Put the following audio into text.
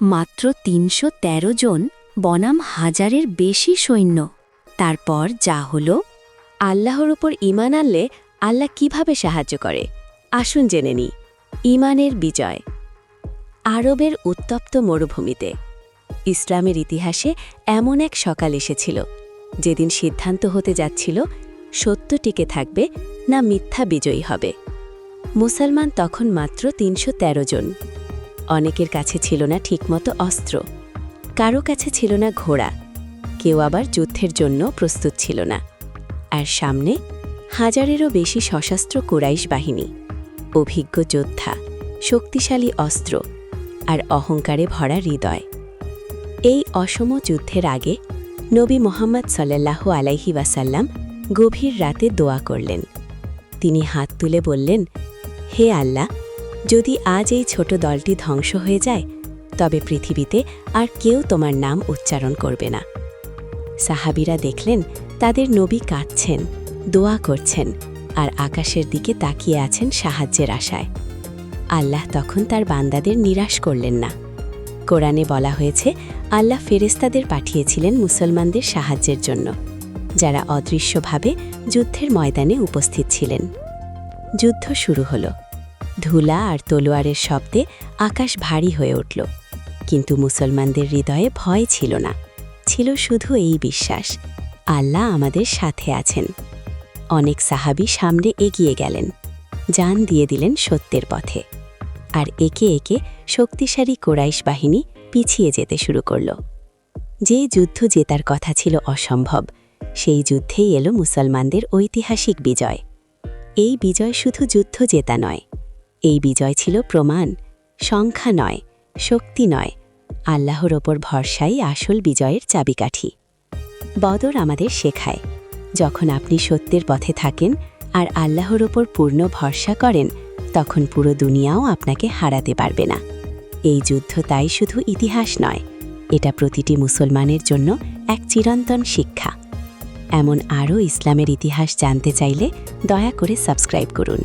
মাত্র ৩১৩ জন বনাম হাজারের বেশি সৈন্য। তারপর যা হলো, আল্লাহর উপর ঈমান আনলে আল্লাহ কিভাবে সাহায্য করে আসুন জেনে নিই। ঈমানের বিজয়। আরবের উত্তপ্ত মরুভূমিতে ইসলামের ইতিহাসে এমন এক সকাল এসেছিল যেদিন সিদ্ধান্ত হতে যাচ্ছিল সত্য টিকে থাকবে না মিথ্যা বিজয়ী হবে। মুসলমান তখন মাত্র ৩১৩ জন। অনেকের কাছে ছিল না ঠিকমতো অস্ত্র, কারো কাছে ছিল না ঘোড়া, কেউ আবার যুদ্ধের জন্য প্রস্তুত ছিল না। আর সামনে হাজারেরও বেশি সশস্ত্র কুরাইশ বাহিনী, অভিজ্ঞ যোদ্ধা, শক্তিশালী অস্ত্র আর অহংকারে ভরা হৃদয়। এই অসম যুদ্ধের আগে নবী মোহাম্মদ সাল্লাল্লাহু আলাইহি ওয়াসাল্লাম গভীর রাতে দোয়া করলেন। তিনি হাত তুলে বললেন, হে আল্লাহ, যদি আজ এই ছোট দলটি ধ্বংস হয়ে যায় তবে পৃথিবীতে আর কেউ তোমার নাম উচ্চারণ করবে না। সাহাবীরা দেখলেন তাদের নবী কাঁদছেন, দোয়া করছেন আর আকাশের দিকে তাকিয়ে আছেন সাহায্যের আশায়। আল্লাহ তখন তার বান্দাদের নিরাশ করলেন না। কোরআনে বলা হয়েছে আল্লাহ ফেরেশতাদের পাঠিয়েছিলেন মুসলমানদের সাহায্যের জন্য, যারা অদৃশ্যভাবে যুদ্ধের ময়দানে উপস্থিত ছিলেন। যুদ্ধ শুরু হলো। ধুলা আর তলোয়ারের শব্দে আকাশ ভারী হয়ে উঠল, কিন্তু মুসলমানদের হৃদয়ে ভয় ছিল না, ছিল শুধু এই বিশ্বাস, আল্লাহ আমাদের সাথে আছেন। অনেক সাহাবী সামনে এগিয়ে গেলেন, জান দিয়ে দিলেন সত্যের পথে। আর একে একে শক্তিশালী কুরাইশ বাহিনী পিছিয়ে যেতে শুরু করল। যে যুদ্ধ জেতার কথা ছিল অসম্ভব, সেই যুদ্ধেই এলো মুসলমানদের ঐতিহাসিক বিজয়। এই বিজয় শুধু যুদ্ধ জেতা নয়, এই বিজয় ছিল প্রমাণ, সংখ্যা নয়, শক্তি নয়, আল্লাহর ওপর ভরসাই আসল বিজয়ের চাবিকাঠি। বদর আমাদের শেখায়, যখন আপনি সত্যের পথে থাকেন আর আল্লাহর ওপর পূর্ণ ভরসা করেন, তখন পুরো দুনিয়াও আপনাকে হারাতে পারবে না। এই যুদ্ধ তাই শুধু ইতিহাস নয়, এটা প্রতিটি মুসলমানের জন্য এক চিরন্তন শিক্ষা। এমন আরও ইসলামের ইতিহাস জানতে চাইলে দয়া করে সাবস্ক্রাইব করুন।